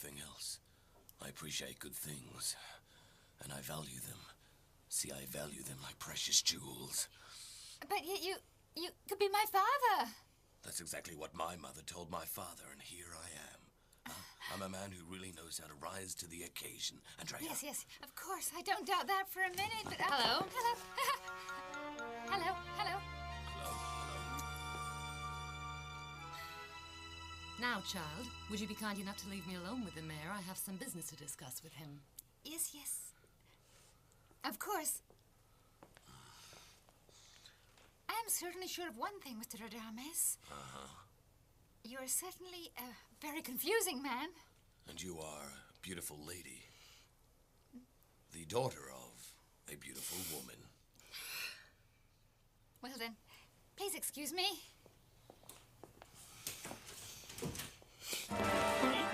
everything else. I appreciate good things, and I value them. See, I value them like precious jewels. But you could be my father. That's exactly what my mother told my father, and here I am. I'm a man who really knows how to rise to the occasion. Andrea. Yes, of course. I don't doubt that for a minute, but... Hello? Hello? Hello? Now, child, would you be kind enough to leave me alone with the mayor? I have some business to discuss with him. Yes. Of course. I am certainly sure of one thing, Mr. Radames. You are certainly a very confusing man. And you are a beautiful lady. The daughter of a beautiful woman. Well then, please excuse me.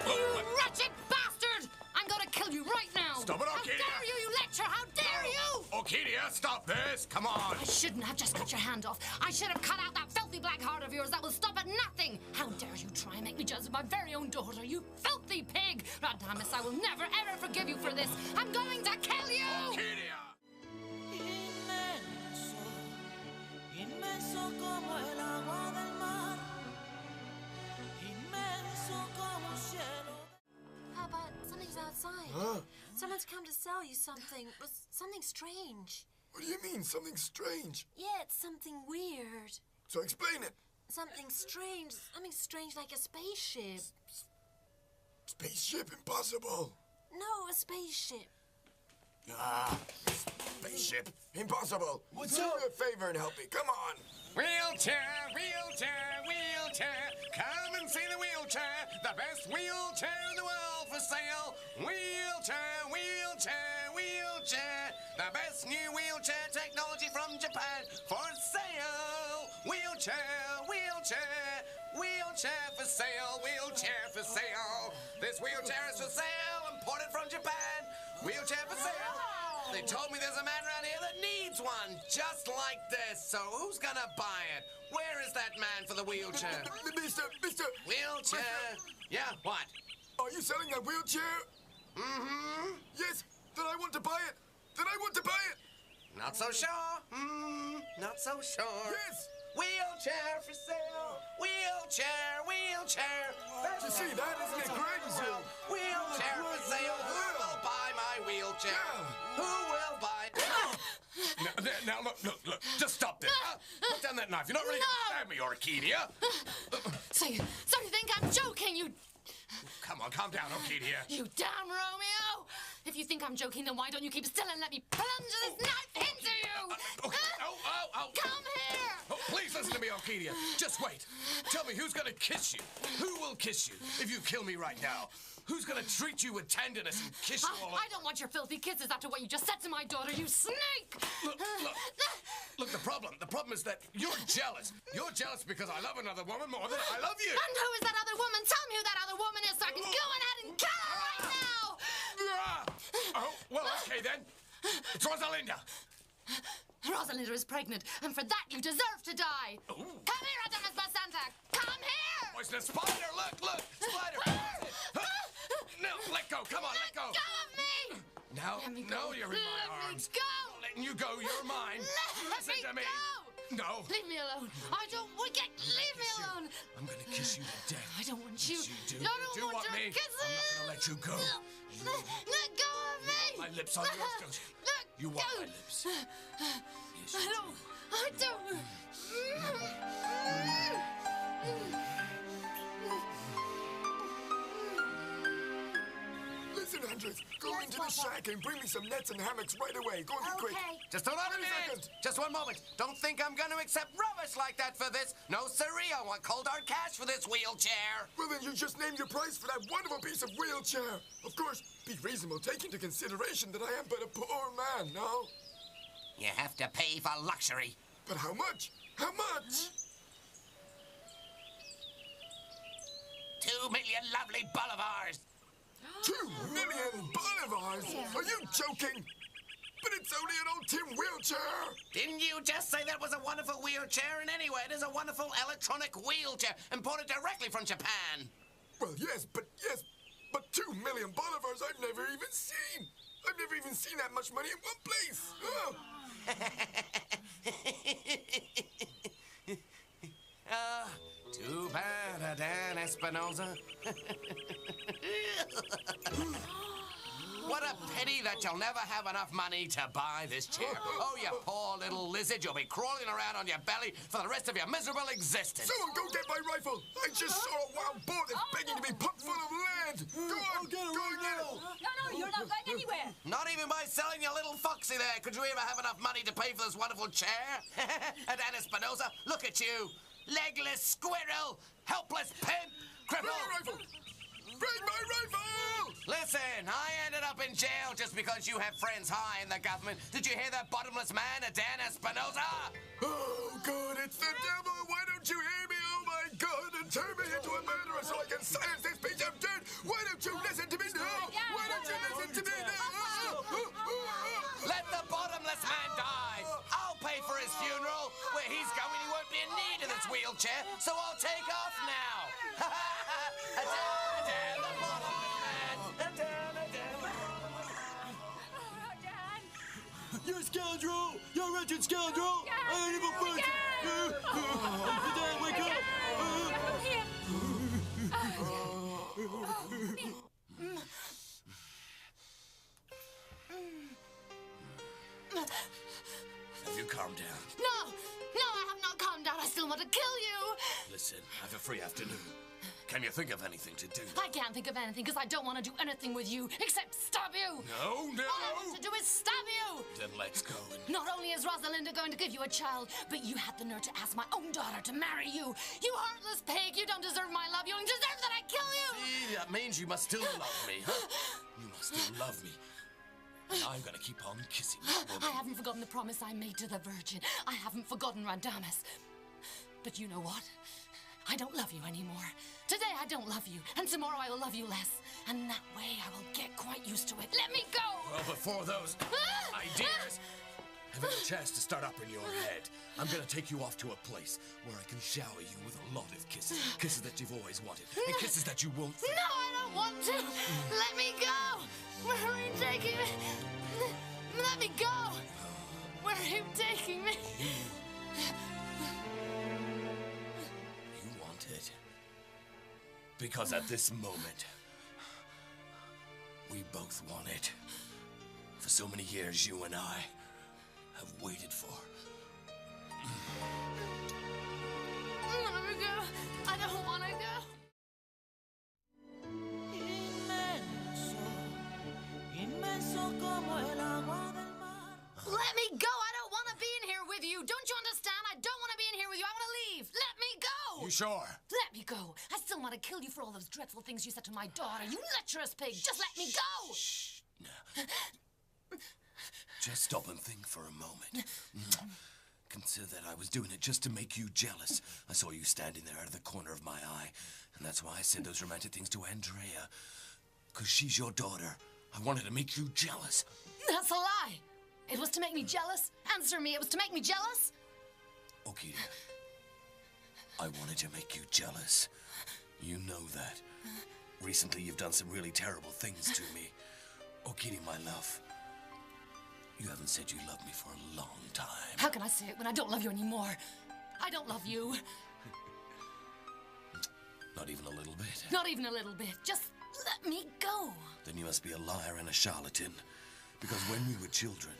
You wretched bastard! I'm gonna kill you right now! Stop it, Orquidea! How dare you lecher! How dare you! Orquidea, stop this! Come on! I shouldn't have just cut your hand off. I should have cut out that filthy black heart of yours that will stop at nothing! How dare you try and make me jealous of my very own daughter, you filthy pig! Radames, I will never, ever forgive you for this! I'm going to kill you! Orquidea! Inmenso como el agua del mar, inmenso como un cielo. How about something's outside? Huh? Someone's come to sell you something. Something strange. What do you mean, something strange? Yeah, it's something weird. So explain it. Something strange like a spaceship. Spaceship? Impossible. No, a spaceship. Spaceship? Impossible. What's Do up? me a favor and help me. Come on. Wheelchair, come and see the wheelchair, the best wheelchair in the world for sale. Wheelchair, the best new wheelchair technology from Japan for sale. Wheelchair for sale. This wheelchair is for sale, imported from Japan. Wheelchair for sale. They told me there's a man around here that needs one, just like this. So who's gonna buy it? Where is that man for the wheelchair? Mister. Wheelchair? Yeah, what? Are you selling that wheelchair? Mm-hmm. Yes. Then I want to buy it. Not so sure. Not so sure. Yes. Wheelchair for sale. Wheelchair. You see that? Isn't it crazy? Wheelchair for sale. Who will buy my wheelchair? Yeah. Who will buy? Now, look. Just stop this. Put down that knife. You're not really going to stab me, Orquidea. So you think I'm joking, you... Come on, calm down, Orquidea. You damn Romeo! If you think I'm joking, then why don't you keep still and let me plunge this knife into you? Okay. Oh. Come here! Oh, please listen to me, Orquidea. Just wait. Tell me who's going to kiss you. Who will kiss you if you kill me right now? Who's going to treat you with tenderness and kiss you all over? I don't want your filthy kisses after what you just said to my daughter, you snake! Look, the problem is that you're jealous. You're jealous because I love another woman more than I love you. And who is that other woman? Tell me who that other woman is so I can go ahead and kill her right now! Oh, well, okay then. It's Rosalinda. Rosalinda is pregnant, and for that you deserve to die. Ooh. Come here, Radames Basanta! Come here! Poisonous spider, look, spider. No, let go, come on, let go. Let go of me! No, you're in my arms. Let me go! I'm letting you go, you're mine. Let Listen to me. Go! No. Leave me alone. I don't want to leave me alone. I'm gonna kiss you to death. I don't want you. Yes, you do. I don't You want want your me? kisses. I'm not gonna let you go. Let go of me. My lips on yours, don't you? Let You want go. my lips. Yes, you do. I don't. Listen, Andres. Go into the shack and bring me some nets and hammocks right away. Go and be quick. Just hold on a 30 minute. seconds. Just one moment. Don't think I'm going to accept rubbish like that for this. No, sirree. I want cold hard cash for this wheelchair. Well, then you just name your price for that wonderful piece of wheelchair. Of course, be reasonable. Take into consideration that I am but a poor man, no? You have to pay for luxury. But how much? How much? 2 million lovely bolivars. 2 million bolivars? Are you joking? But it's only an old tin wheelchair. Didn't you just say that was a wonderful wheelchair? And anyway, it is a wonderful electronic wheelchair imported directly from Japan. Well, yes, but But 2 million bolivars I've never even seen. I've never even seen that much money in one place. Oh. Too bad, Adan Espinosa. What a pity that you'll never have enough money to buy this chair. Oh, you poor little lizard. You'll be crawling around on your belly for the rest of your miserable existence. Someone go get my rifle. I just saw a wild boar that's begging to be pumped full of lead. Go on, go and get it. No, you're not going anywhere. Not even by selling your little foxy there could you ever have enough money to pay for this wonderful chair? Adan Espinosa, look at you. Legless squirrel, helpless pimp, cripple. Bring my rifle. Bring my rifle. Listen, I ended up in jail just because you have friends high in the government. Did you hear that bottomless man, Adan Espinosa? Oh, God, it's the devil. Why don't you hear me? Oh, my God, and turn me into a murderer so I can silence this piece of dirt. Why don't you listen to me now? Why don't you listen to me now? Let the bottomless man die. I'll pay for his funeral. Where he's going, he won't be in need of this wheelchair, so I'll take off now. Adan, the bottomless man. Adan. You're a scoundrel! You're a wretched scoundrel! I ain't even friends! Dad, wake up! Have you calmed down? No, I have not calmed down. I still want to kill you. Listen, have a free afternoon. Can you think of anything to do? I can't think of anything because I don't want to do anything with you except stab you. No. All I want to do is stab you. Then let's go and... Not only is Rosalinda going to give you a child, but you had the nerve to ask my own daughter to marry you. You heartless pig. You don't deserve my love. You don't deserve that I kill you. See, that means you must still love me, huh? You must still love me. And I'm gonna keep on kissing that woman. I haven't forgotten the promise I made to the Virgin. I haven't forgotten Radames. But you know what? I don't love you anymore. Today I don't love you, and tomorrow I will love you less. And that way I will get quite used to it. Let me go! Well, before those ideas have a chance to start up in your head, I'm gonna take you off to a place where I can shower you with a lot of kisses. Kisses that you've always wanted, and kisses that you won't forget. No, I don't want to! Let me go! Where are you taking me? Let me go! Where are you taking me? You want it. Because at this moment, we both want it. For so many years, you and I have waited for. Let me go. I don't want to go. Inmenso como el agua del mar. Let me go. I don't want to be in here with you. Don't you understand? I don't want to be in here with you. I want to leave. Let me go. You sure? Let me go. I still want to kill you for all those dreadful things you said to my daughter. You lecherous pig. Just let me go. Shh. No. Just stop and think for a moment. Consider that I was doing it just to make you jealous. I saw you standing there out of the corner of my eye, and that's why I said those romantic things to Andrea. 'Cause she's your daughter. I wanted to make you jealous. That's a lie. It was to make me jealous. Answer me. It was to make me jealous. Orquidea, I wanted to make you jealous. You know that. Recently, you've done some really terrible things to me. Orquidea, my love, you haven't said you love me for a long time. How can I say it when I don't love you anymore? I don't love you. Not even a little bit. Not even a little bit. Just let me go. Then you must be a liar and a charlatan. Because when we were children,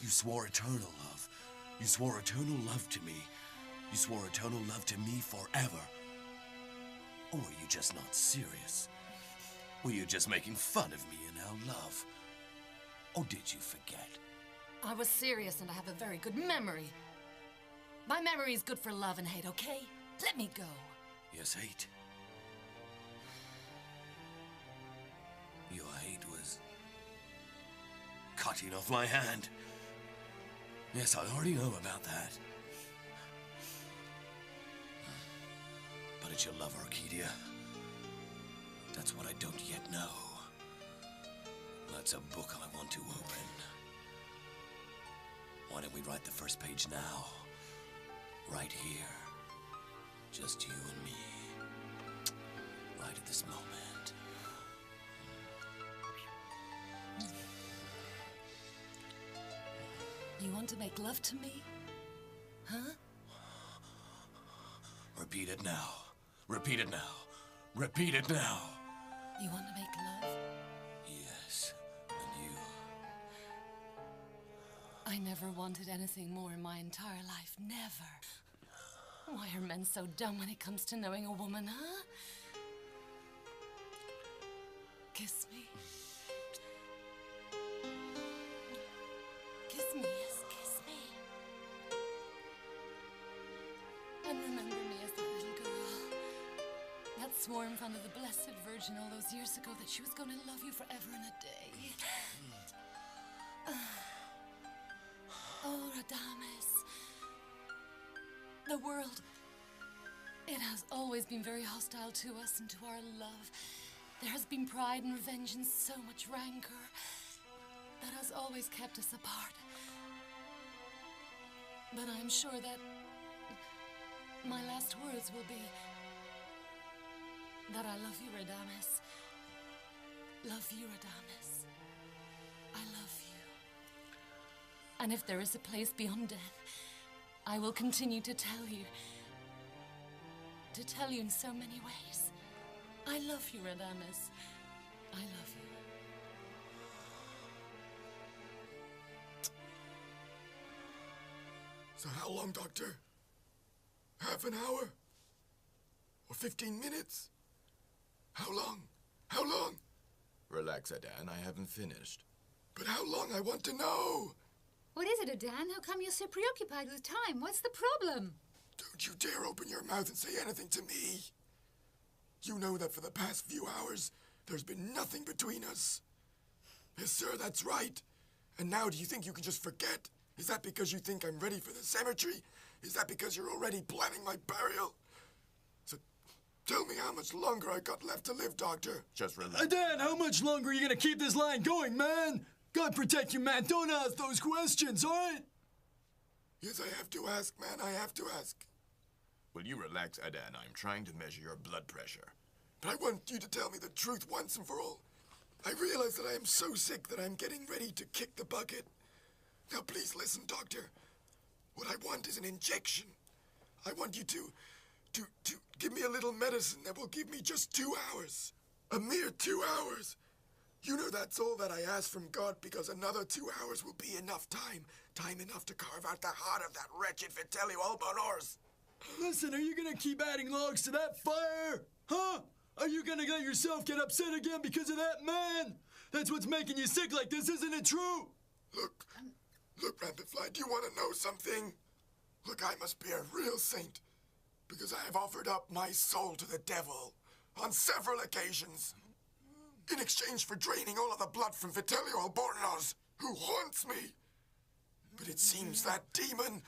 you swore eternal love. You swore eternal love to me. You swore eternal love to me forever. Or were you just not serious? Were you just making fun of me and our love? Or did you forget? I was serious and I have a very good memory. My memory is good for love and hate, okay? Let me go. Yes, hate. Your hate was cutting off my hand. Yes, I already know about that. But it's your love, Orquidea. That's what I don't yet know. That's a book I want to open. Why don't we write the first page now? Right here. Just you and me. Right at this moment. You want to make love to me? Huh? Repeat it now. Repeat it now. Repeat it now. You want to make love? Yes, and you. I never wanted anything more in my entire life. Never. Why are men so dumb when it comes to knowing a woman, huh? Kiss me. Kiss me, yes, kiss me. And remember me as that little girl that swore in front of the Blessed Virgin all those years ago that she was going to love you forever and a day. Oh, Radames. The world, it has always been very hostile to us and to our love. There has been pride and revenge and so much rancor that has always kept us apart. But I'm sure that my last words will be that I love you, Radames. Love you, Radames. I love you. And if there is a place beyond death, I will continue to tell you in so many ways. I love you, Radames. I love you. So how long, Doctor? Half an hour? Or 15 minutes? How long? How long? Relax, Adan. I haven't finished. But how long? I want to know. What is it, Adan? How come you're so preoccupied with time? What's the problem? Don't you dare open your mouth and say anything to me. You know that for the past few hours, there's been nothing between us. Yes, sir, that's right. And now do you think you can just forget? Is that because you think I'm ready for the cemetery? Is that because you're already planning my burial? So tell me how much longer I got left to live, Doctor. Just relax. Dan, how much longer are you gonna keep this line going, man? God protect you, man. Don't ask those questions, all right? Yes, I have to ask, man. I have to ask. Will you relax, Adan? I'm trying to measure your blood pressure. But I want you to tell me the truth once and for all. I realize that I am so sick that I'm getting ready to kick the bucket. Now, please listen, Doctor. What I want is an injection. I want you to give me a little medicine that will give me just 2 hours. A mere 2 hours. You know that's all that I ask from God because another 2 hours will be enough time. Time enough to carve out the heart of that wretched Vitelio Albanors. Listen, are you gonna keep adding logs to that fire? Huh? Are you gonna let yourself get upset again because of that man? That's what's making you sick like this, isn't it true? Look, Rampant Fly, do you want to know something? Look, I must be a real saint because I have offered up my soul to the devil on several occasions in exchange for draining all of the blood from Vitelio Albornoz, who haunts me. But it seems that demon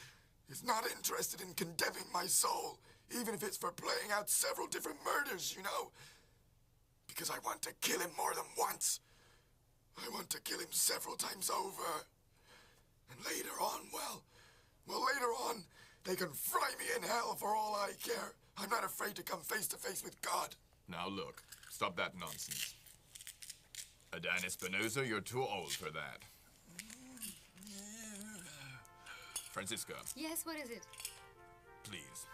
is not interested in condemning my soul, even if it's for playing out several different murders, you know? Because I want to kill him more than once. I want to kill him several times over. And later on, well, later on, they can fry me in hell for all I care. I'm not afraid to come face to face with God. Now look, stop that nonsense. Adan Espinosa, you're too old for that. Francisca. Yes, what is it? Please.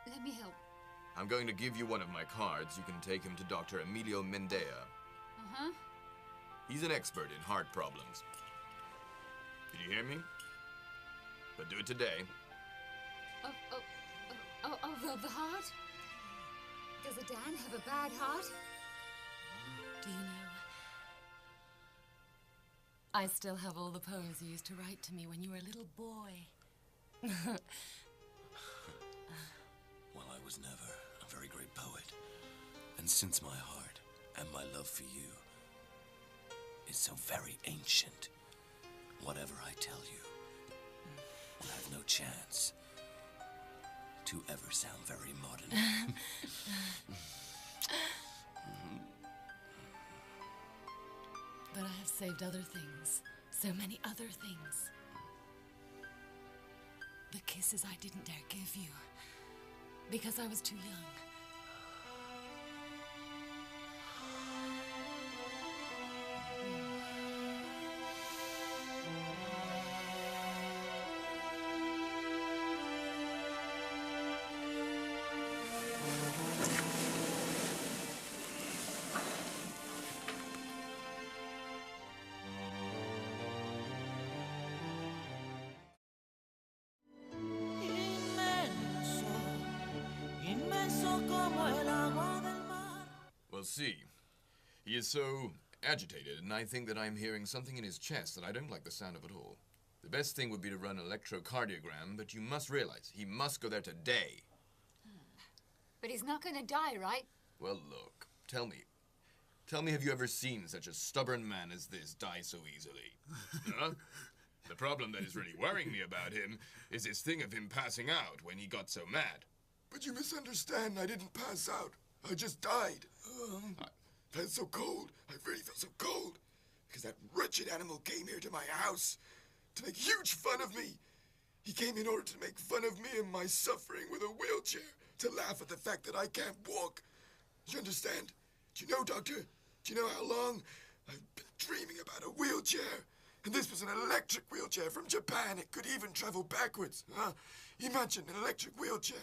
Let me help. I'm going to give you one of my cards. You can take him to Dr. Emilio Mendea. Uh-huh. He's an expert in heart problems. Did you hear me? But do it today. Of the heart? Does Adan have a bad heart? Do you know? I still have all the poems you used to write to me when you were a little boy. Well, I was never a very great poet. And since my heart and my love for you is so very ancient, whatever I tell you will have no chance to ever sound very modern. But I have saved other things. So many other things. The kisses I didn't dare give you. Because I was too young. We'll see. He is so agitated, and I think that I'm hearing something in his chest that I don't like the sound of at all. The best thing would be to run an electrocardiogram, but you must realize he must go there today. But he's not going to die, right? Well, look, tell me, have you ever seen such a stubborn man as this die so easily? Huh? The problem that is really worrying me about him is this thing of him passing out when he got so mad. But you misunderstand. I didn't pass out. I just died. I felt so cold. I really felt so cold. Because that wretched animal came here to my house to make huge fun of me. He came in order to make fun of me and my suffering with a wheelchair, to laugh at the fact that I can't walk. You understand? Do you know, Doctor? Do you know how long I've been dreaming about a wheelchair? And this was an electric wheelchair from Japan. It could even travel backwards. Imagine an electric wheelchair.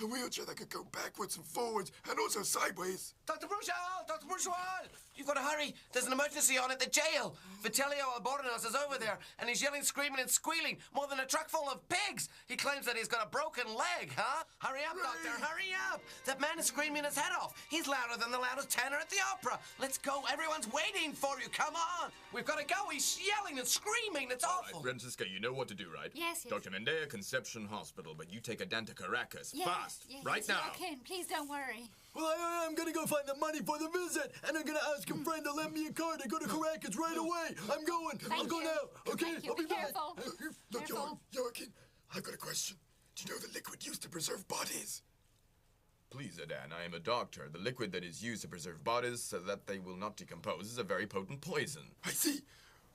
A wheelchair that could go backwards and forwards and also sideways. Dr. Bruchal! Dr. Bruchal! You've got to hurry. There's an emergency on at the jail. Vitelio Albornoz is over there, and he's yelling, screaming, and squealing more than a truck full of pigs. He claims that he's got a broken leg, huh? Hurry up, Doctor, hurry up. That man is screaming his head off. He's louder than the loudest tenor at the opera. Let's go. Everyone's waiting for you. Come on. We've got to go. He's yelling and screaming. It's awful. All right, Francisca, you know what to do, right? Yes, yes. Dr. Mendea Conception Hospital, but you take a Dan to Caracas. Yes, Fast. yes, Right yes, now. I can. Please don't worry. Well, I'm gonna go find the money for the visit, and I'm gonna ask a friend to lend me a car to go to Caracas right away. I'm going. I'll go now. Okay, Thank you. I'll be back. Careful. Look, Careful. Joaquin, I've got a question. Do you know the liquid used to preserve bodies? Please, Adan, I am a doctor. The liquid that is used to preserve bodies so that they will not decompose is a very potent poison. I see.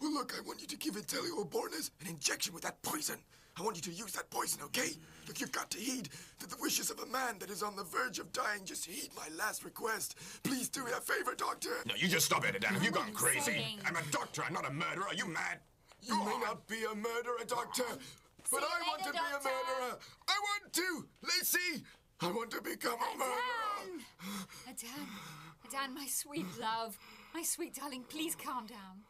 Well, look, I want you to give Vitelio Albornoz an injection with that poison. I want you to use that poison, okay? Look, you've got to heed the wishes of a man that is on the verge of dying. Just heed my last request. Please do me a favor, doctor. No, you just stop it, Adan. Have you gone I'm crazy? saying? I'm a doctor. I'm not a murderer. Are you mad? You may not be a murderer, doctor, but I want to be a murderer. I want to. Lacey, I want to become a murderer. Adan, my sweet love, my sweet darling, please calm down.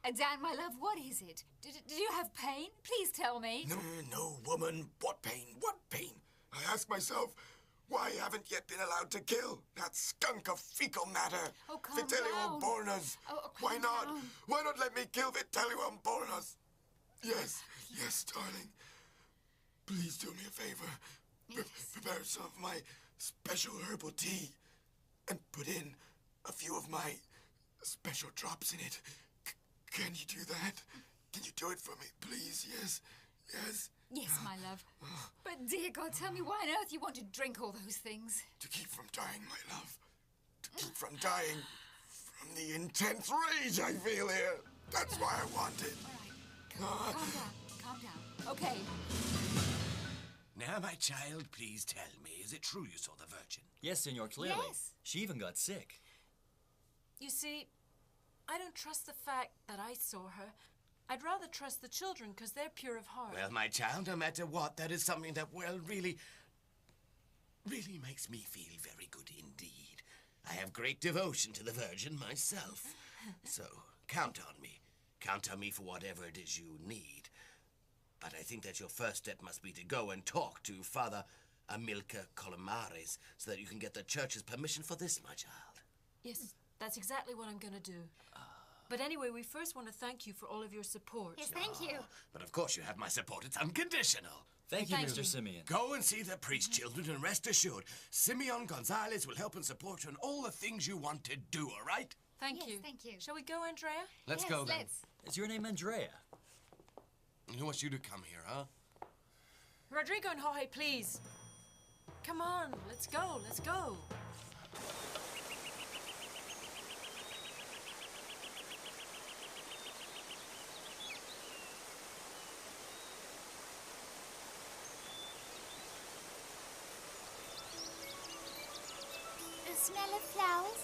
Adan, my love, what is it? Did you have pain? Please tell me. No, woman. What pain? What pain? I ask myself, why haven't yet been allowed to kill that skunk of fecal matter? Oh, calm Vitelio down. Albornoz. Oh, Why calm not? down. Why not let me kill Vitelio Albornoz? Yes, darling. Please do me a favor. Yes. Prepare some of my special herbal tea and put in a few of my special drops in it. Can you do that? Can you do it for me, please? Yes. Yes, my love. But dear God, tell me why on earth you want to drink all those things? To keep from dying, my love. To keep from dying from the intense rage I feel here. That's why I want it. All right. Calm down. Okay. Now, my child, please tell me, is it true you saw the Virgin? Yes, Senor, clearly. Yes. She even got sick. You see, I don't trust the fact that I saw her. I'd rather trust the children because they're pure of heart. Well, my child, no matter what, that is something that, well, really makes me feel very good indeed. I have great devotion to the Virgin myself. So, count on me. Count on me for whatever it is you need. But I think that your first step must be to go and talk to Father Amilcar Colomares so that you can get the church's permission for this, my child. Yes, that's exactly what I'm going to do. But anyway, we first want to thank you for all of your support. Yes, thank you. But of course you have my support. It's unconditional. Thank you, Thank Mr. you. Simeon. Go and see the priest, children, and rest assured, Simeon Gonzalez will help and support you in all the things you want to do, all right? Thank Yes, you. thank you. Shall we go, Andrea? Let's Yes, go then. let's. Is your name Andrea? Who wants you to come here, huh? Rodrigo and Jorge, please. Come on, let's go, let's go. The smell of flowers,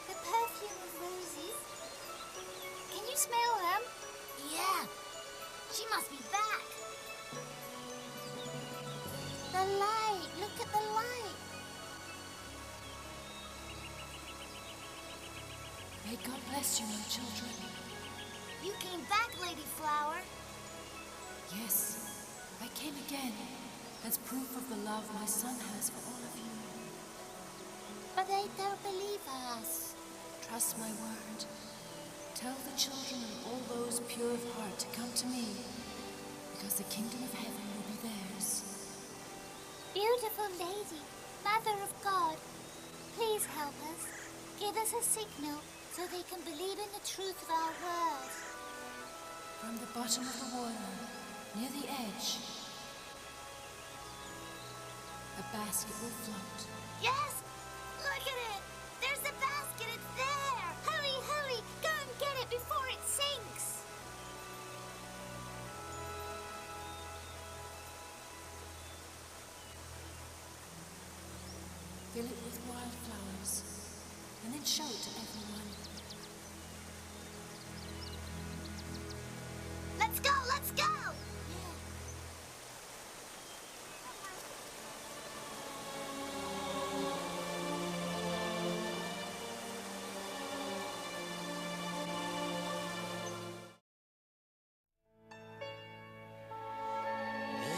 the perfume of roses. Can you smell them? Yeah, she must be back. The light, look at the light. May God bless you, my children. You came back, Lady Flower. Yes, I came again. as proof of the love my son has for all of you. But they don't believe us. Trust my word. Tell the children and all those pure of heart to come to me, because the kingdom of heaven will be theirs. Beautiful lady, Mother of God, please help us. Give us a signal so they can believe in the truth of our words. From the bottom of the water, near the edge, a basket will float. Yes! Look at it! There's the basket! It's there! Hurry, hurry! Go and get it before it sinks! Fill it with wildflowers, and then show it to everyone. Let's go! Let's go!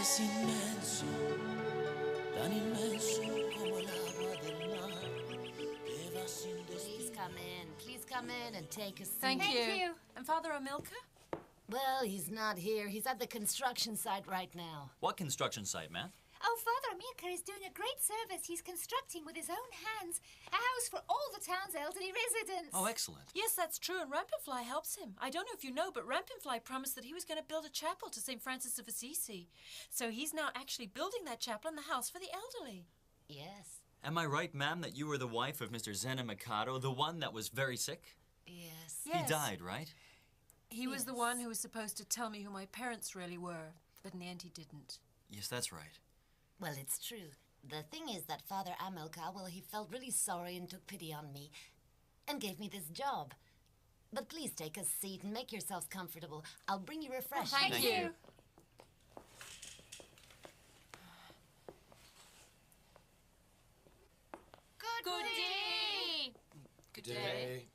Es inmenso, tan inmenso como el agua del mar que va sin Please come in. Please come in and take a seat. Thank you. And Father Amilcar? Well, he's not here. He's at the construction site right now. What construction site, ma'am? Oh, Father Amilcar is doing a great service. He's constructing with his own hands a house for all the town's elderly residents. Oh, excellent. Yes, that's true, and Rampenfly helps him. I don't know if you know, but Rampenfly promised that he was going to build a chapel to St. Francis of Assisi. So he's now actually building that chapel in the house for the elderly. Yes. Am I right, ma'am, that you were the wife of Mr. Zena Mikado, the one that was very sick? Yes. Yes. He died, right? He was the one who was supposed to tell me who my parents really were, but in the end he didn't. Yes, that's right. Well, it's true. The thing is that Father Amilcar, well, he felt really sorry and took pity on me and gave me this job. But please take a seat and make yourselves comfortable. I'll bring you refreshments. Thank you. Good day. Good day.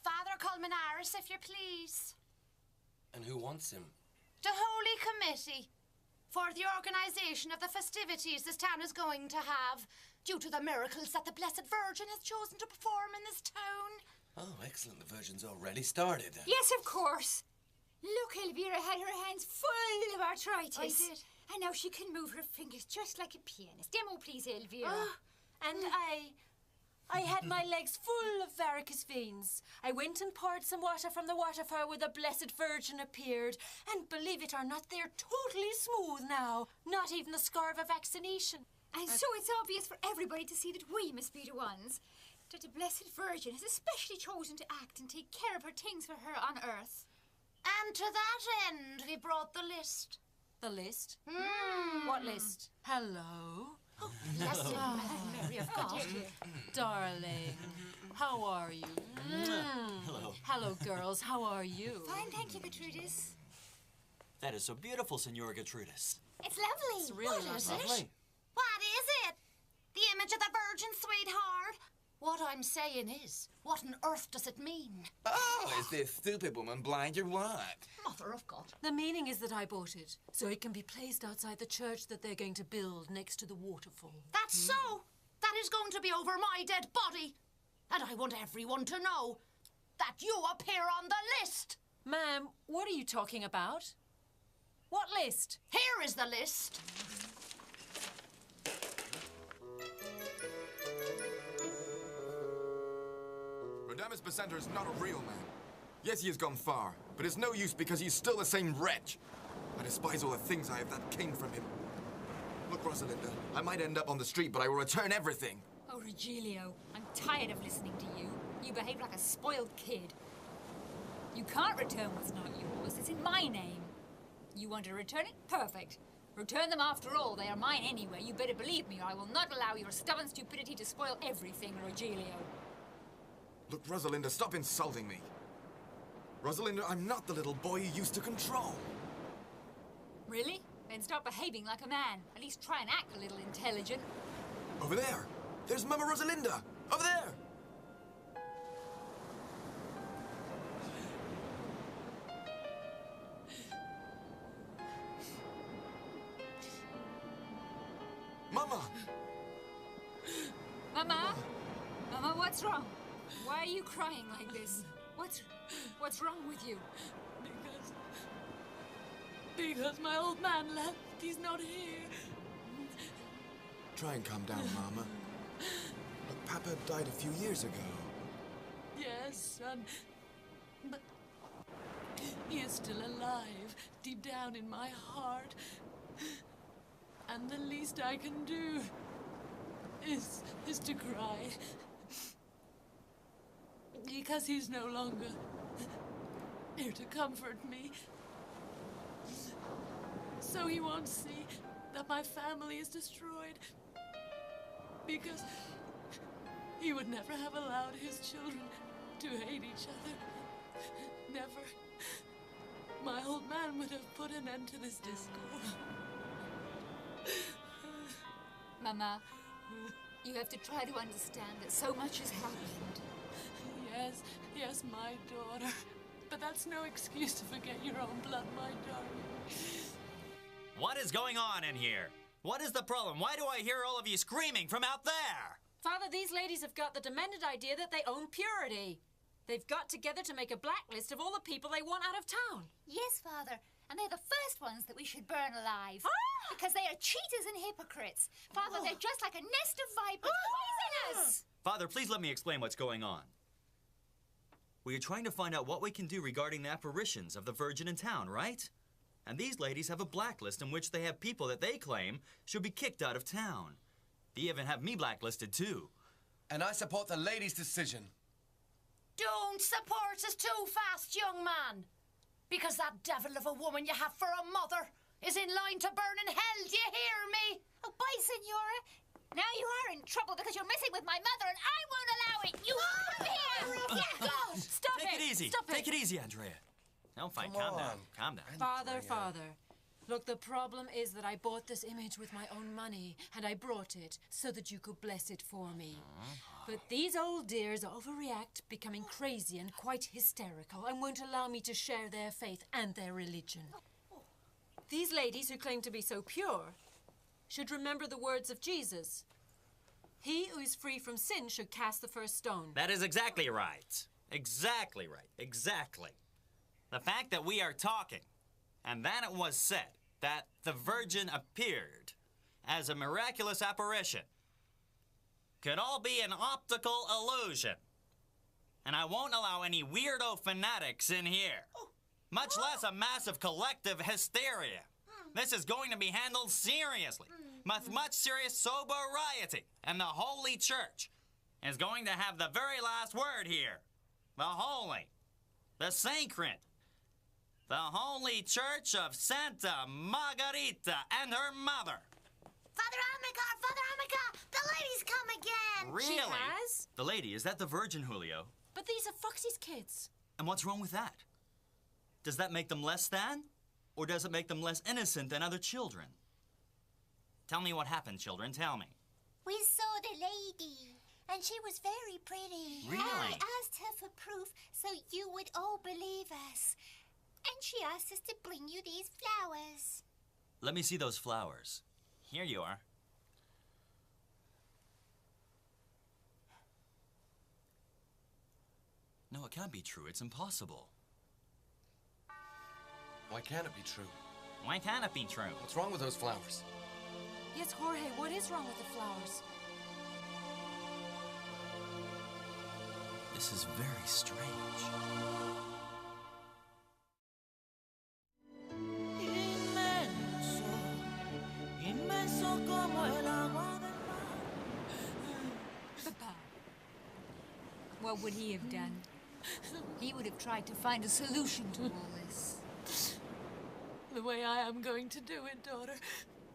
Father Colmenares, if you please. And who wants him? The Holy Committee for the organization of the festivities this town is going to have due to the miracles that the Blessed Virgin has chosen to perform in this town. Oh, excellent. The Virgin's already started. Yes, of course. Look, Elvira had her hands full of arthritis. I did. And now she can move her fingers just like a pianist. Demo, please, Elvira. And I had my legs full of varicose veins. I went and poured some water from the waterfall where the Blessed Virgin appeared. And believe it or not, they're totally smooth now. Not even the scar of a vaccination. And so it's obvious for everybody to see that we must be the ones. That the Blessed Virgin has especially chosen to act and take care of her things for her on earth. And to that end, we brought the list. The list? What list? Hello? Oh, yes, Mary of God. Darling, how are you? Hello. Hello, girls. How are you? Fine, thank you, Gertrudis. That is so beautiful, Senora Gertrudis. It's lovely. It's really What is lovely. it? What is it? The image of the Virgin, sweetheart? What I'm saying is, what on earth does it mean? Oh, is this stupid woman blind or what? Mother of God. The meaning is that I bought it, so it can be placed outside the church that they're going to build next to the waterfall. That's so. That is going to be over my dead body. And I want everyone to know that you appear on the list. Ma'am, what are you talking about? What list? Here is the list. Radames Basanta is not a real man. Yes, he has gone far, but it's no use because he's still the same wretch. I despise all the things I have that came from him. Look, Rosalinda, I might end up on the street, but I will return everything. Oh, Regilio, I'm tired of listening to you. You behave like a spoiled kid. You can't return what's not yours. It's in my name. You want to return it? Perfect. Return them after all. They are mine anyway. You better believe me, or I will not allow your stubborn stupidity to spoil everything, Regilio. Look, Rosalinda, stop insulting me. Rosalinda, I'm not the little boy you used to control. Really? Then start behaving like a man. At least try and act a little intelligent. Over there. There's Mama Rosalinda. Over there. Mama! Mama? Mama, what's wrong? Why are you crying like this? What's wrong with you? Because my old man left. He's not here. Try and calm down, Mama. Look, Papa died a few years ago. Yes, son. But he is still alive, deep down in my heart. And the least I can do is to cry. Because he's no longer here to comfort me. So he won't see that my family is destroyed. Because he would never have allowed his children to hate each other. Never. My old man would have put an end to this discord. Mama, you have to try to understand that so much has happened. Yes, my daughter. But that's no excuse to forget your own blood, my darling. What is going on in here? What is the problem? Why do I hear all of you screaming from out there? Father, these ladies have got the demented idea that they own purity. They've got together to make a blacklist of all the people they want out of town. Yes, Father. And they're the first ones that we should burn alive. Because they are cheaters and hypocrites. Father, they're just like a nest of vipers, poisonous! Father, please let me explain what's going on. We are trying to find out what we can do regarding the apparitions of the Virgin in town, right? And these ladies have a blacklist in which they have people that they claim should be kicked out of town. They even have me blacklisted, too. And I support the lady's decision. Don't support us too fast, young man. Because that devil of a woman you have for a mother is in line to burn in hell, do you hear me? Oh, bye, Senora. Now you are in trouble because you're messing with my mother and I won't allow it. You come here! Get go! Stop Take it easy. Stop it! Take it easy, Andrea. No, fine. Calm down. Calm down. Father. Look, the problem is that I bought this image with my own money, and I brought it so that you could bless it for me. But these old dears overreact, becoming crazy and quite hysterical, and won't allow me to share their faith and their religion. These ladies who claim to be so pure should remember the words of Jesus. He who is free from sin should cast the first stone. That is exactly right. Exactly right. Exactly. The fact that we are talking, and then it was said that the Virgin appeared as a miraculous apparition, could all be an optical illusion. And I won't allow any weirdo fanatics in here, much less a massive collective hysteria. This is going to be handled seriously, with much serious sobriety, and the Holy Church is going to have the very last word here. The Holy, the Sacred, the Holy Church of Santa Margarita and her mother. Father Amica, the lady's come again. Really? She has? The lady, is that the Virgin, Julio? But these are Foxy's kids. And what's wrong with that? Does that make them less than? Or does it make them less innocent than other children? Tell me what happened, children, tell me. We saw the lady, and she was very pretty. Really? And we asked her for proof so you would all believe us. And she asked us to bring you these flowers. Let me see those flowers. Here you are. No, it can't be true. It's impossible. Why can't it be true? Why can't it be true? What's wrong with those flowers? Yes, Jorge, what is wrong with the flowers? This is very strange. Papa, what would he have done? He would have tried to find a solution to all this. The way I am going to do it, daughter.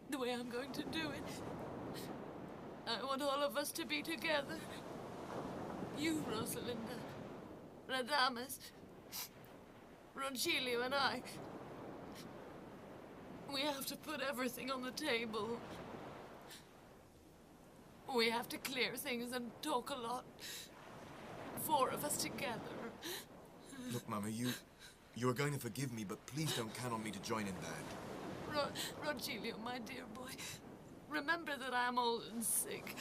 The way I'm going to do it. I want all of us to be together. You, Rosalinda, Radames, Rogelio, and I. We have to put everything on the table. We have to clear things and talk a lot. 4 of us together. Look, Mama, you are going to forgive me, but please don't count on me to join in that. Rogelio, my dear boy, Remember that I'm old and sick.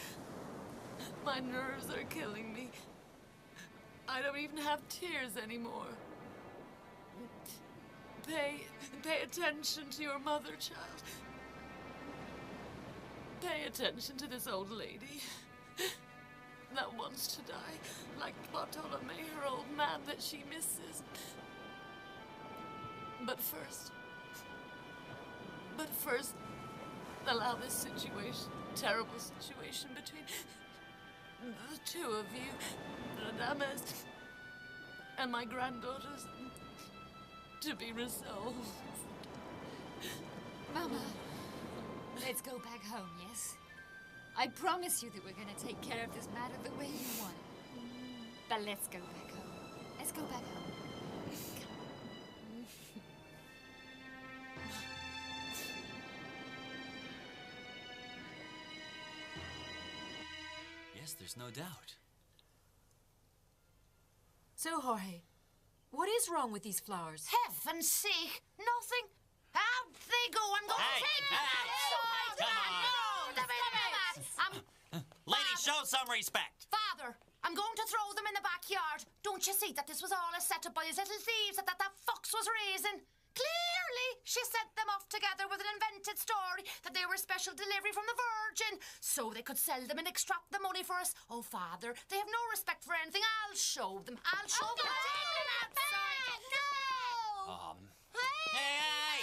My nerves are killing me. I don't even have tears anymore. Pay attention to your mother, child. Pay attention to this old lady that wants to die, like Bartolome, her old man that she misses. But first, allow this situation, terrible situation between the two of you, Radames and my granddaughters, to be resolved. Mama, let's go back home, yes? I promise you that we're going to take care of this matter the way you want. But let's go back home. Let's go back home. Yes, there's no doubt. So, Jorge, what is wrong with these flowers? Heaven's sake, nothing. Out they go. I'm going to take them outside. Come on. Lady, show some respect. Father, I'm going to throw them in the backyard. Don't you see that this was all a setup by these little thieves that fox was raising? Clearly, she sent them off together with an invented story that they were special delivery from the Virgin, so they could sell them and extract the money for us. Oh, Father, they have no respect for anything. I'll show them. I'll show them. Take them outside. No! Hey!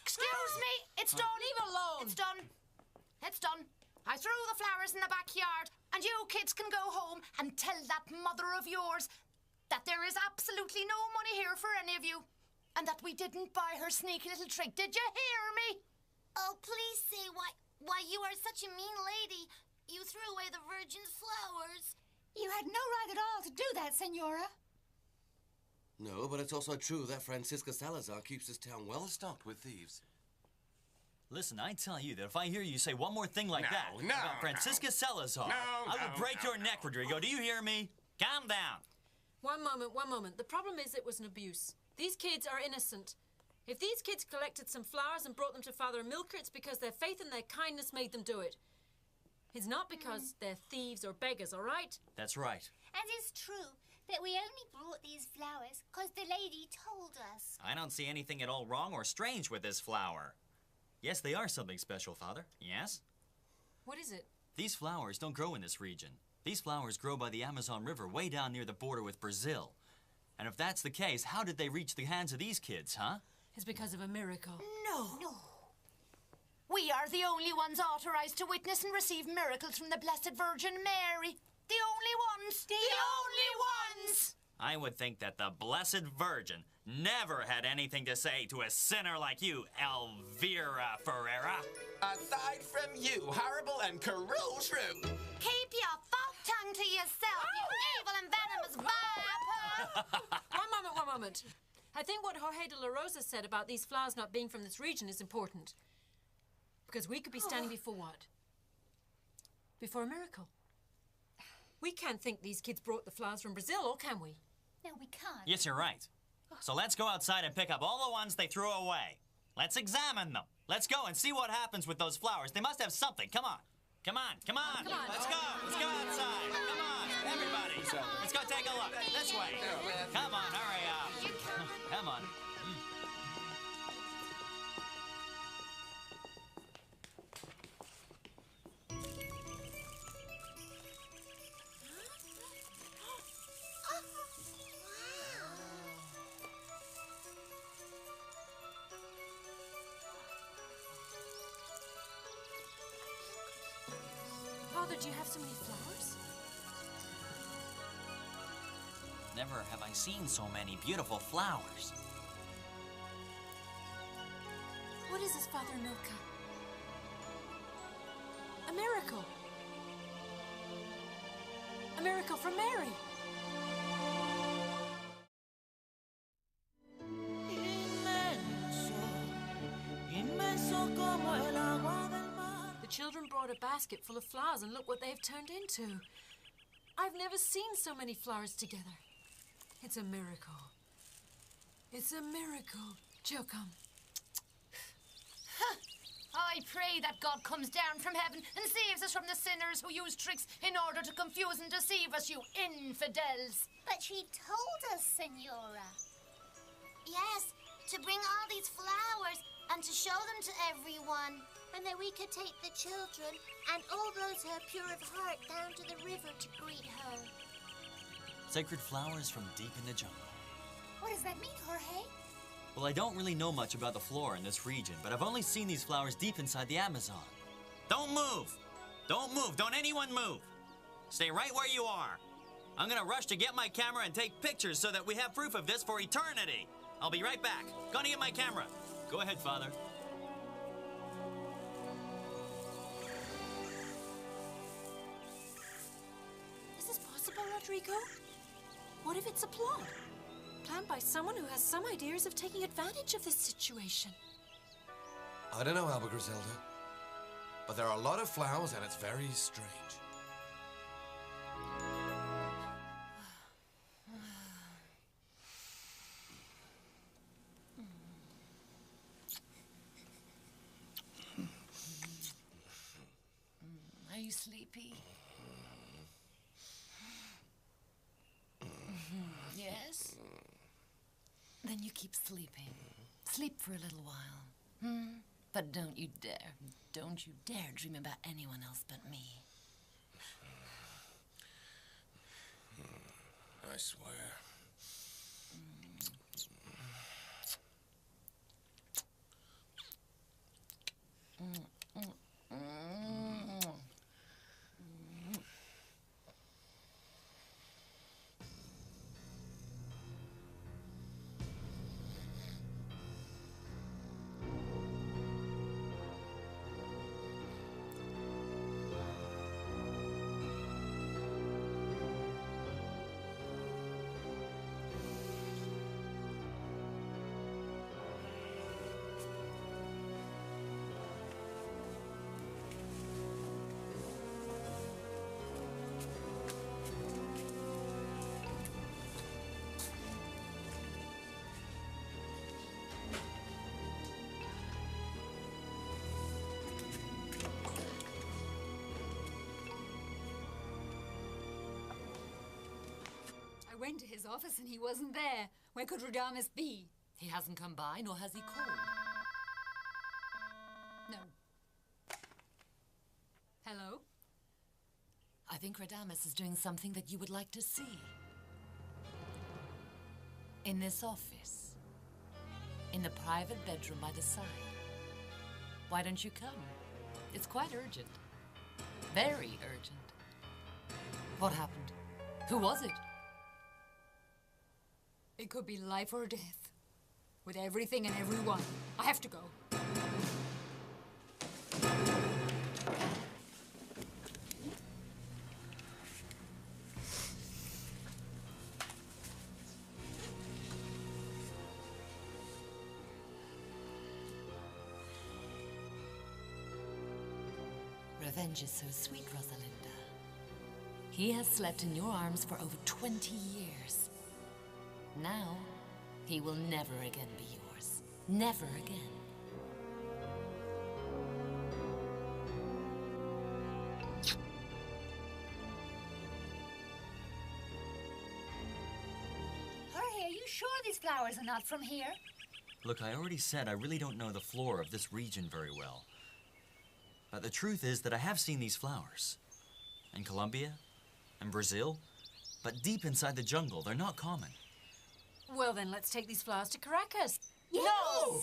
Excuse me. It's done. Leave it alone. It's done. It's done. I threw the flowers in the backyard, and you kids can go home and tell that mother of yours that there is absolutely no money here for any of you. And that we didn't buy her sneaky little trick. Did you hear me? Oh, please say why you are such a mean lady. You threw away the Virgin's flowers. You had no right at all to do that, Senora. No, but it's also true that Francisca Salazar keeps this town well stocked with thieves. Listen, I tell you that if I hear you say one more thing like that No, about Francisca Salazar, I will break your neck, Rodrigo. Do you hear me? Calm down. One moment. The problem is it was an abuse. These kids are innocent. If these kids collected some flowers and brought them to Father Milker, it's because their faith and their kindness made them do it. It's not because they're thieves or beggars, all right? That's right. And it's true that we only brought these flowers because the lady told us. I don't see anything at all wrong or strange with this flower. Yes, they are something special, Father. Yes? What is it? These flowers don't grow in this region. These flowers grow by the Amazon River way down near the border with Brazil. And if that's the case, how did they reach the hands of these kids, huh? It's because of a miracle. No. We are the only ones authorized to witness and receive miracles from the Blessed Virgin Mary. The only ones. The only ones. I would think that the Blessed Virgin never had anything to say to a sinner like you, Elvira Ferreira. Aside from you, horrible and cruel shrew. Keep your fuck tongue to yourself, you evil and venomous viper. One moment. I think what Jorge de la Rosa said about these flowers not being from this region is important. Because we could be standing before what? Before a miracle. We can't think these kids brought the flowers from Brazil, or can we? No, we can't. Yes, you're right. So let's go outside and pick up all the ones they threw away. Let's examine them. Let's go and see what happens with those flowers. They must have something. Come on. Come on. Come on. Let's go. Let's go outside. Come on, everybody. Let's go take a look. This way. Come on, hurry up. Come on. Father, do you have so many flowers? Never have I seen so many beautiful flowers. What is this, Father Milka? A miracle. A miracle from Mary. The children brought a basket full of flowers, and look what they've turned into. I've never seen so many flowers together. It's a miracle. It's a miracle. Joe, come. I I pray that God comes down from heaven and saves us from the sinners who use tricks in order to confuse and deceive us, you infidels. But she told us, Senora. Yes, to bring all these flowers and to show them to everyone. And that we could take the children and all those who are pure of heart down to the river to greet her. Sacred flowers from deep in the jungle. What does that mean, Jorge? Well, I don't really know much about the flora in this region, but I've only seen these flowers deep inside the Amazon. Don't move! Don't move! Don't anyone move! Stay right where you are. I'm gonna rush to get my camera and take pictures so that we have proof of this for eternity. I'll be right back. Gonna get my camera. Go ahead, Father. Is this possible, Rodrigo? What if it's a plot? Planned by someone who has some ideas of taking advantage of this situation. I don't know, Alba Griselda, but there are a lot of flowers and it's very strange. Are you sleepy? Yes? Then you keep sleeping. Sleep for a little while. But don't you dare dream about anyone else but me. I swear. I went to his office and he wasn't there. Where could Radames be? He hasn't come by, nor has he called. No. Hello? I think Radames is doing something that you would like to see. In this office. In the private bedroom by the side. Why don't you come? It's quite urgent. Very urgent. What happened? Who was it? It could be life or death. With everything and everyone. I have to go. Revenge is so sweet, Rosalinda. He has slept in your arms for over 20 years. Now, he will never again be yours. Never again. Jorge, are you sure these flowers are not from here? Look, I already said I really don't know the flora of this region very well. But the truth is that I have seen these flowers. In Colombia, in Brazil, but deep inside the jungle, they're not common. Well, then let's take these flowers to Caracas. Yes! No!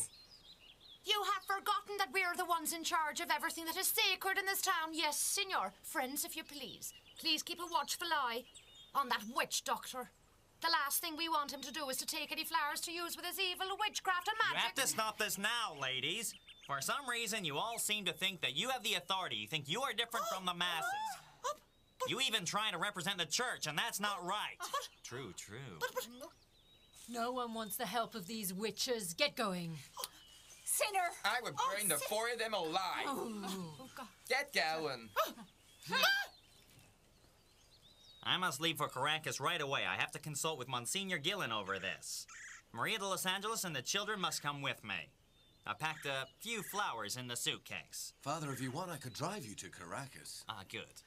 You have forgotten that we are the ones in charge of everything that is sacred in this town. Yes, senor. Friends, if you please. Please keep a watchful eye on that witch doctor. The last thing we want him to do is to take any flowers to use with his evil witchcraft and magic. You have to stop this now, ladies. For some reason, you all seem to think that you have the authority. You think you are different from the masses. You even try to represent the church, and that's not right. True, true. No one wants the help of these witches. Get going. Sinner! I would burn the four of them alive. Oh, God. Get going. I must leave for Caracas right away. I have to consult with Monsignor Gillen over this. Maria de Los Angeles and the children must come with me. I packed a few flowers in the suitcase. Father, if you want, I could drive you to Caracas. Ah, good.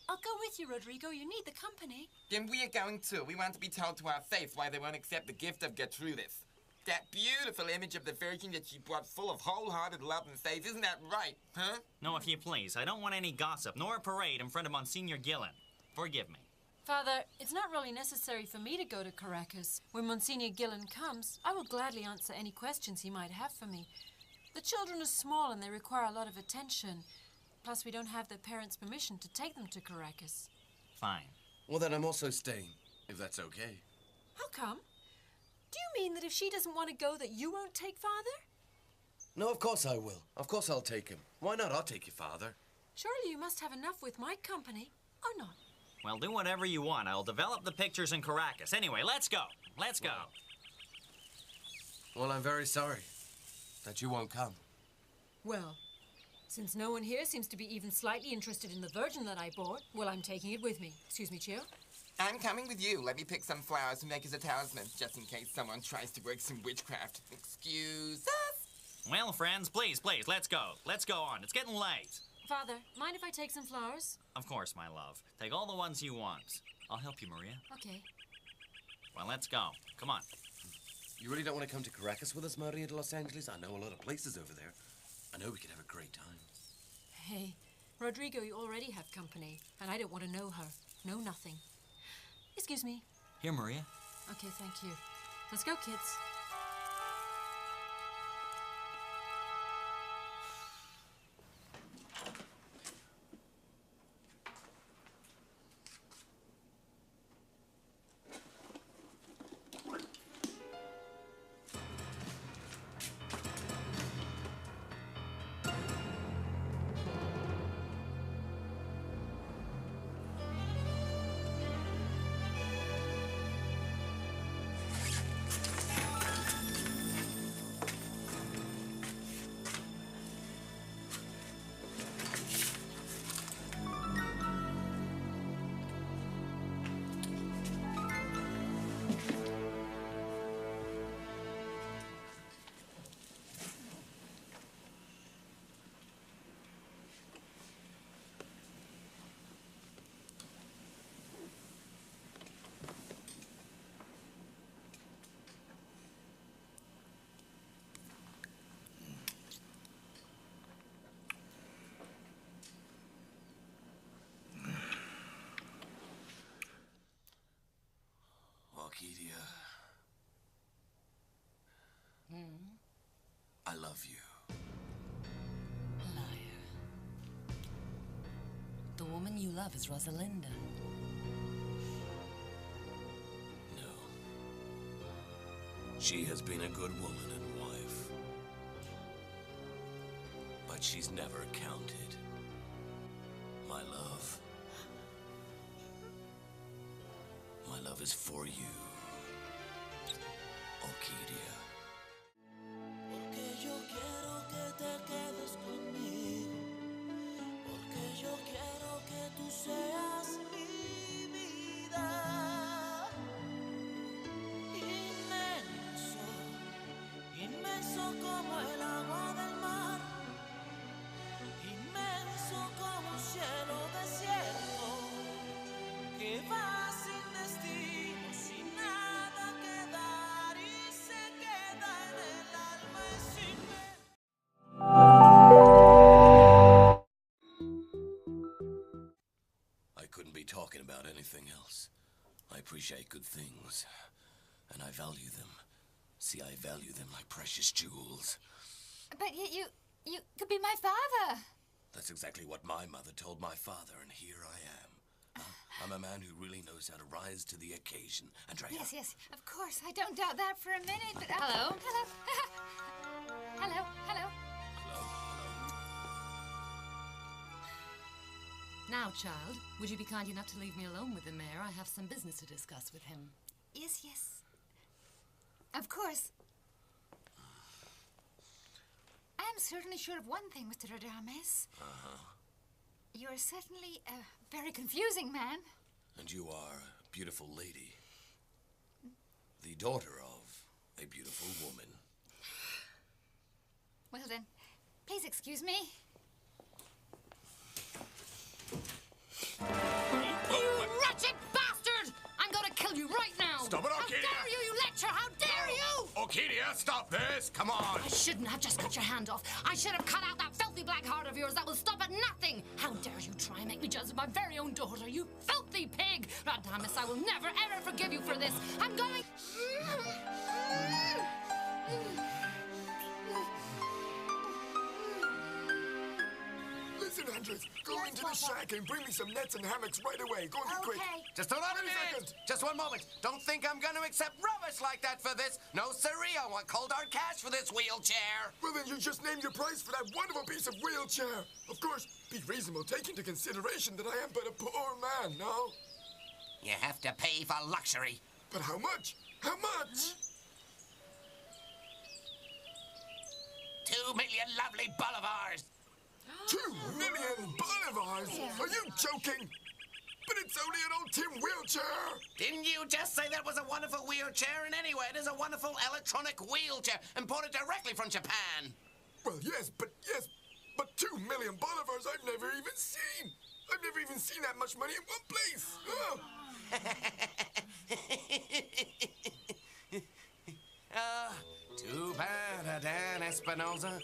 I'll go with you, Rodrigo. You need the company. Then we are going too. We want to be told to our face why they won't accept the gift of Gertrudis. That beautiful image of the Virgin that she brought full of wholehearted love and faith. Isn't that right, huh? No, if you please. I don't want any gossip, nor a parade in front of Monsignor Gillen. Forgive me. Father, it's not really necessary for me to go to Caracas. When Monsignor Gillen comes, I will gladly answer any questions he might have for me. The children are small and they require a lot of attention. Plus, we don't have their parents' permission to take them to Caracas. Fine. Well, then I'm also staying, if that's okay. How come? Do you mean that if she doesn't want to go, that you won't take Father? No, of course I will. Of course I'll take him. Why not? I'll take you, Father. Surely you must have enough with my company, or not? Well, do whatever you want. I'll develop the pictures in Caracas. Anyway, let's go. Let's go. Well, I'm very sorry that you won't come. Well, since no one here seems to be even slightly interested in the Virgin that I bought, well, I'm taking it with me. Excuse me, Chio. I'm coming with you. Let me pick some flowers to make as a talisman, just in case someone tries to work some witchcraft. Excuse us. Well, friends, please, let's go. Let's go on. It's getting late. Father, mind if I take some flowers? Of course, my love. Take all the ones you want. I'll help you, Maria. Okay. Well, let's go. Come on. You really don't want to come to Caracas with us, Maria de Los Angeles? I know a lot of places over there. I know we could have a great time. Hey, Rodrigo, you already have company, and I don't want to know her. No, nothing. Excuse me. Here, Maria. Okay, thank you. Let's go, kids. Orquidea. I love you. Liar. The woman you love is Rosalinda. No. She has been a good woman and wife. But she's never counted. My love. My love is for you, Orquidea. Porque yo quiero que te quedes conmigo. Porque yo quiero que tú seas mi vida. Inmenso, inmenso como el agua del mar. Inmenso como un cielo desierto que va sin destino, sin nada que dar y se queda en el alma y sin ver. I couldn't be talking about anything else. I appreciate good things, and I value them. See, I value them like precious jewels. But you could be my father. That's exactly what my mother told my father, and here I am. I'm a man who really knows how to rise to the occasion. Andrea. Yes, of course. I don't doubt that for a minute, but... Hello? Hello. Hello. Now, child, would you be kind enough to leave me alone with the mayor? I have some business to discuss with him. Yes. Of course. I am certainly sure of one thing, Mr. Radames. You are certainly a very confusing man. And you are a beautiful lady. The daughter of a beautiful woman. Cezan, please excuse me. You wretched bastard! I'm gonna kill you right now! Stop it, How Orquidea! dare you, you lecturer! How dare you! Orquidea, stop this! Come on! I shouldn't have just cut your hand off. I should have cut out that filthy black heart of yours that will stop at nothing! How dare you try and make me jealous of my very own daughter, you filthy pig! Radames, I will never, ever forgive you for this! I'm going... Listen, Andres, go into the shack and bring me some nets and hammocks right away. Go and be quick. Just hold on a 30 minute. seconds. Just one moment. Don't think I'm going to accept rubbish like that for this. No, sirree. I want cold hard cash for this wheelchair. Well, then you just name your price for that wonderful piece of wheelchair. Of course, be reasonable. Take into consideration that I am but a poor man, no? You have to pay for luxury. But how much? How much? 2 million lovely bolivars. 2 million bolivars? Are you joking? But it's only an old tin wheelchair. Didn't you just say that was a wonderful wheelchair? And anyway, it is a wonderful electronic wheelchair imported directly from Japan. Well, yes, but 2 million bolivars I've never even seen. I've never even seen that much money in one place. Oh. Too bad, Dan Espinosa.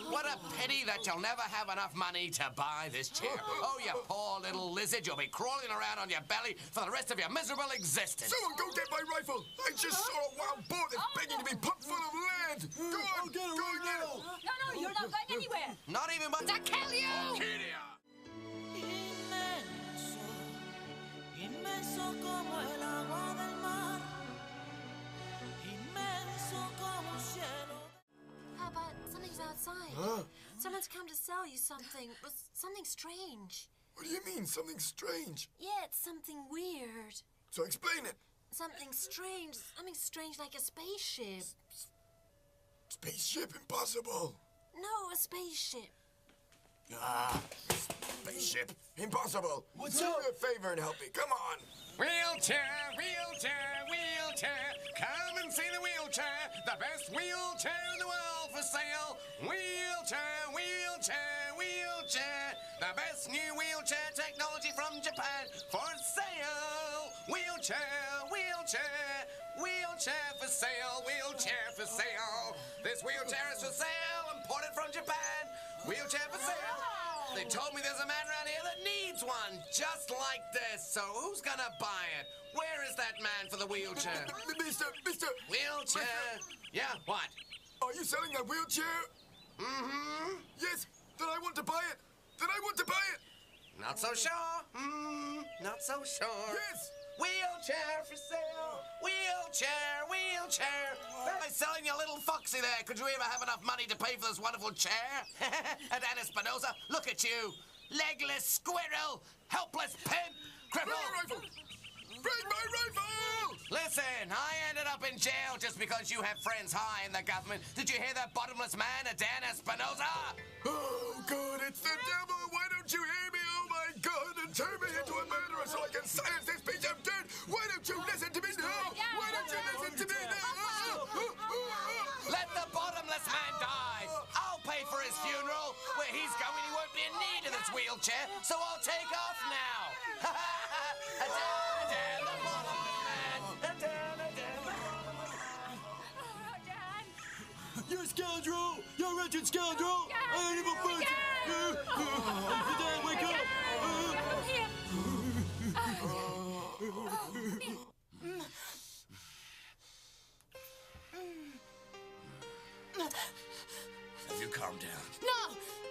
What a pity that you'll never have enough money to buy this chair. Oh, you poor little lizard. You'll be crawling around on your belly for the rest of your miserable existence. Someone go get my rifle. I just saw a wild boar that's begging to be pumped full of lead. Go on, get it go right and get now. it. No, you're not going anywhere. Not even by... To kill you! Orquidea! Inmenso, inmenso como el agua del mar, inmenso como el cielo. Papa, something's outside. Huh? Someone's come to sell you something. Something strange. What do you mean, something strange? Yeah, it's something weird. So explain it. Something strange like a spaceship. Spaceship? Impossible. No, a spaceship. Spaceship? Impossible. What's Do up? me a favor and help me. Come on. Wheelchair, wheelchair, wheelchair. Come and see the wheelchair. The best wheelchair in the world for sale. Wheelchair, wheelchair, wheelchair. The best new wheelchair technology from Japan for sale. Wheelchair, wheelchair, wheelchair for sale. Wheelchair for sale. This wheelchair is for sale, imported from Japan. Wheelchair for sale. They told me there's a man around here that needs one, just like this. So who's gonna buy it? Where is that man for the wheelchair? Mister. Wheelchair. Yeah, what? Are you selling that wheelchair? Mm-hmm. Yes. Then I want to buy it. Not so sure. Not so sure. Yes. Wheelchair for sale. Wheelchair, wheelchair. They're selling you a little foxy there. Could you ever have enough money to pay for this wonderful chair? And Dan Espinosa, look at you. Legless squirrel, helpless pimp, cripple. Bring my rifle! Listen, I ended up in jail just because you have friends high in the government. Did you hear that bottomless man, Dan Espinosa? Oh, God, it's the devil. Why don't you hear me? Oh, my God, and turn me into a murderer so I can silence this piece of dirt. Why don't you listen to me now? Why don't you listen to me now? Let the bottomless man die. I'll pay for his funeral. Where he's going, he won't be in need of this wheelchair, so I'll take off now. You scoundrel! You wretched scoundrel! I ain't even budge! Dan, wake up! Have you calmed down? No,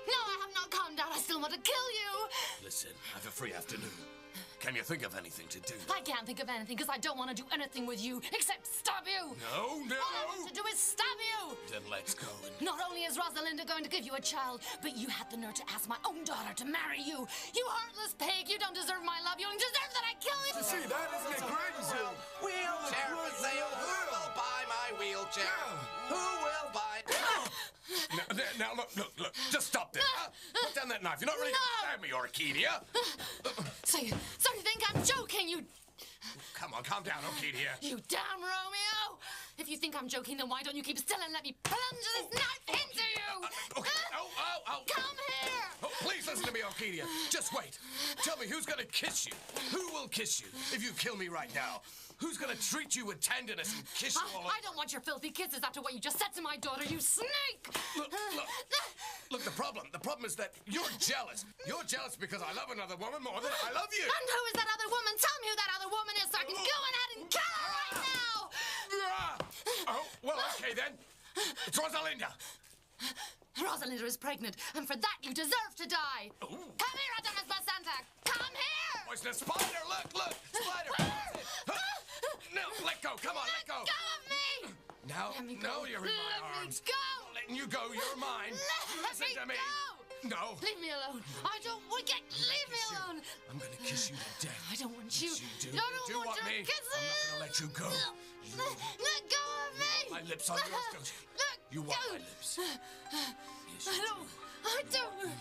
I have not calmed down. I still want to kill you. Listen, I've a free afternoon. Can you think of anything to do? I can't think of anything because I don't want to do anything with you except stab you. No. All I want to do is stab you. Then let's go and... Not only is Rosalinda going to give you a child, but you had the nerve to ask my own daughter to marry you. You heartless pig. You don't deserve my love. You don't deserve that I kill you. You see that? Isn't it great? Wheelchair for sale. Who will buy my wheelchair? Who will buy it? Now, look. Just stop this. Put down that knife. You're not really going to stab me, Orquidea. So you think I'm joking, you... Come on, calm down, Orquidea. You damn Romeo! If you think I'm joking, then why don't you keep still and let me plunge this knife into you? Okay. Oh. Come here! Oh, please listen to me, Orquidea. Just wait. Tell me who's gonna kiss you. Who will kiss you if you kill me right now? Who's gonna treat you with tenderness and kiss you all over? I don't want your filthy kisses after what you just said to my daughter, you snake! Look, the problem is that you're jealous. You're jealous because I love another woman more than I love you. And who is that other woman? Tell me who that other woman is so I can go ahead and kill her right now! Oh, well, okay then. It's Rosalinda. Rosalinda is pregnant, and for that you deserve to die. Ooh. Come here, Radames Basanta! Come here! Poisonous spider, look, spider. No, let go, come on, let go. Let go of me! Now, Let me go. you're in my arms. Let me go! I'm not letting you go, you're mine. Let Listen to me. Go! No. Leave me alone. I don't want to leave me alone. I'm gonna kiss you to death. I don't want you. Yes, you do. I don't You want want your me. kisses. I'm not gonna let you go. Let go of me. My lips on yours, don't you? You want my lips. Yes, you do. I don't.